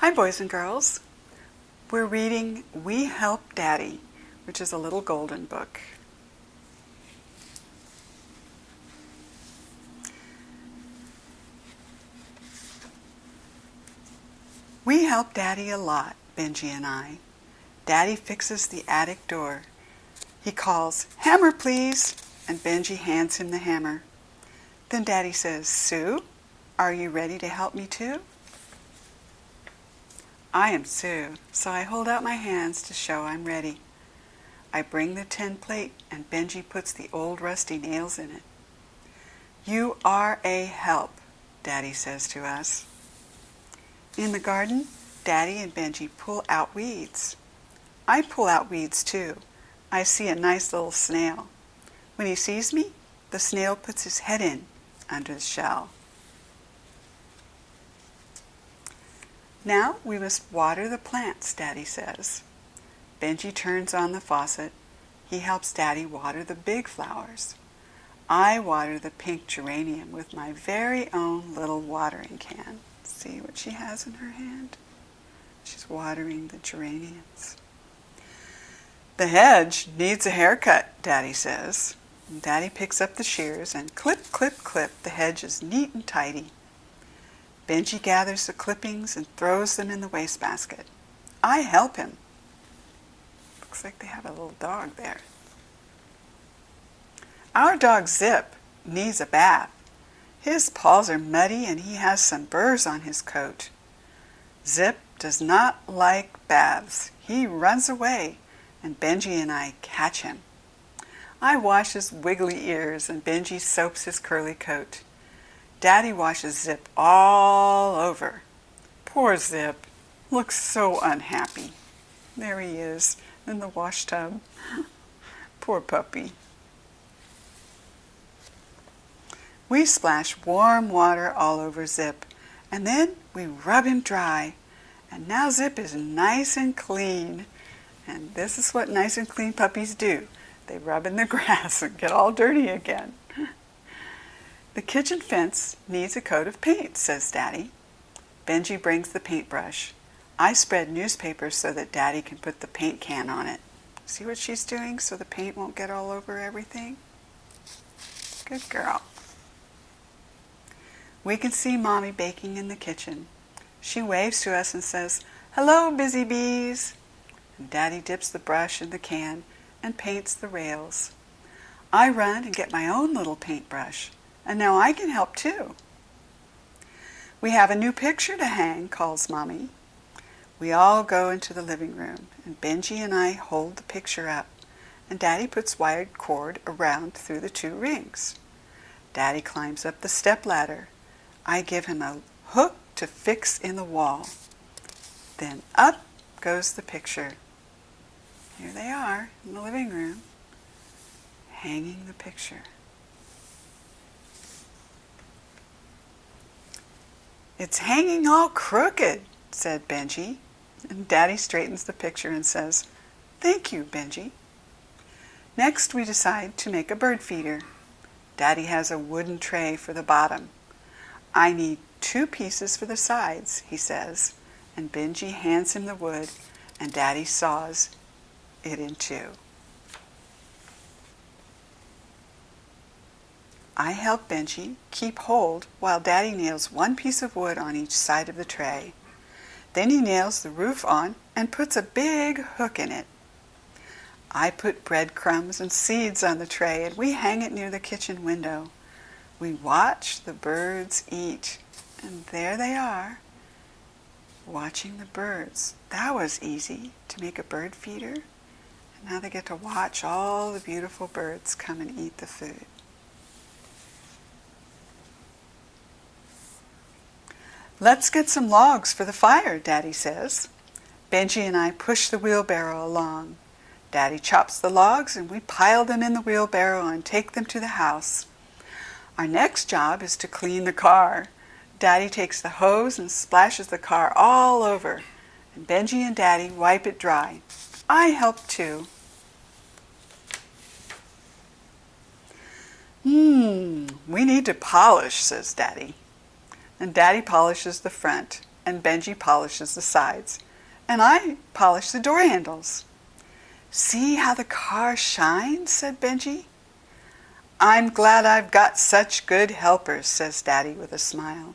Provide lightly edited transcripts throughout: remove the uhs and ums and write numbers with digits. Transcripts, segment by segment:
Hi, boys and girls. We're reading We Help Daddy, which is a little golden book. We help Daddy a lot, Benji and I. Daddy fixes the attic door. He calls, "Hammer, please," and Benji hands him the hammer. Then Daddy says, "Sue, are you ready to help me too?" I am Sue, so I hold out my hands to show I'm ready. I bring the tin plate and Benji puts the old rusty nails in it. "You are a help," Daddy says to us. In the garden, Daddy and Benji pull out weeds. I pull out weeds too. I see a nice little snail. When he sees me, the snail puts his head in under the shell. "Now we must water the plants," Daddy says. Benji turns on the faucet. He helps Daddy water the big flowers. I water the pink geranium with my very own little watering can. See what she has in her hand? She's watering the geraniums. "The hedge needs a haircut," Daddy says. And Daddy picks up the shears and clip, clip, clip. The hedge is neat and tidy. Benji gathers the clippings and throws them in the wastebasket. I help him. Looks like they have a little dog there. Our dog Zip needs a bath. His paws are muddy and he has some burrs on his coat. Zip does not like baths. He runs away and Benji and I catch him. I wash his wiggly ears and Benji soaps his curly coat. Daddy washes Zip all over. Poor Zip, looks so unhappy. There he is in the wash tub. Poor puppy. We splash warm water all over Zip, and then we rub him dry. And now Zip is nice and clean. And this is what nice and clean puppies do. They rub in the grass and get all dirty again. "The kitchen fence needs a coat of paint," says Daddy. Benji brings the paintbrush. I spread newspaper so that Daddy can put the paint can on it. See what she's doing so the paint won't get all over everything? Good girl. We can see Mommy baking in the kitchen. She waves to us and says, "Hello, busy bees." And Daddy dips the brush in the can and paints the rails. I run and get my own little paintbrush. And now I can help too. "We have a new picture to hang," calls Mommy. We all go into the living room, and Benji and I hold the picture up, and Daddy puts wired cord around through the 2 rings. Daddy climbs up the step ladder. I give him a hook to fix in the wall. Then up goes the picture. Here they are in the living room, hanging the picture. "It's hanging all crooked," said Benji. And Daddy straightens the picture and says, "Thank you, Benji." Next we decide to make a bird feeder. Daddy has a wooden tray for the bottom. I need 2 pieces for the sides, he says, and Benji hands him the wood and Daddy saws it in 2. I help Benji keep hold while Daddy nails 1 piece of wood on each side of the tray. Then he nails the roof on and puts a big hook in it. I put breadcrumbs and seeds on the tray and we hang it near the kitchen window. We watch the birds eat, and there they are, watching the birds. That was easy, to make a bird feeder. And now they get to watch all the beautiful birds come and eat the food. "Let's get some logs for the fire," Daddy says. Benji and I push the wheelbarrow along. Daddy chops the logs and we pile them in the wheelbarrow and take them to the house. Our next job is to clean the car. Daddy takes the hose and splashes the car all over, and Benji and Daddy wipe it dry. I help too. "We need to polish," says Daddy. And Daddy polishes the front. and Benji polishes the sides, and I polish the door handles. See how the car shines, said Benji. I'm glad I've got such good helpers, says Daddy with a smile.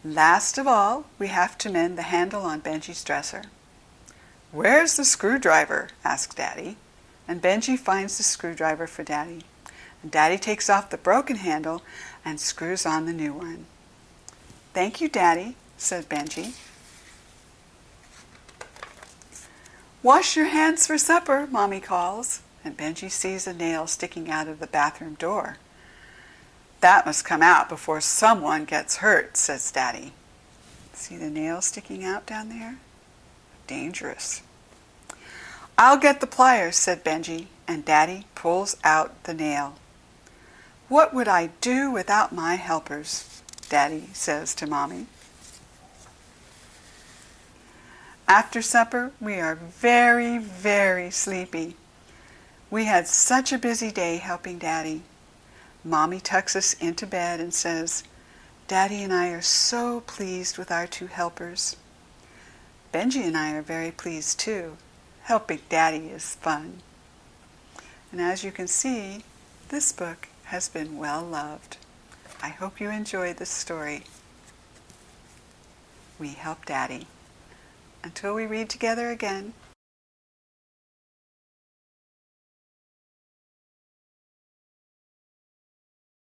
Last of all, we have to mend the handle on Benji's dresser. Where's the screwdriver? asks Daddy, and Benji finds the screwdriver for Daddy. And Daddy takes off the broken handle and screws on the new one. Thank you, Daddy, said Benji. Wash your hands for supper, Mommy calls, and Benji sees a nail sticking out of the bathroom door. That must come out before someone gets hurt, says Daddy. See the nail sticking out down there? Dangerous. I'll get the pliers, said Benji, and Daddy pulls out the nail. What would I do without my helpers? Daddy says to Mommy. After supper, we are very, very sleepy. We had such a busy day helping Daddy. Mommy tucks us into bed and says, Daddy and I are so pleased with our two helpers. Benji and I are very pleased too. Helping Daddy is fun. And as you can see, this book has been well loved. I hope you enjoyed this story. We help Daddy. Until we read together again,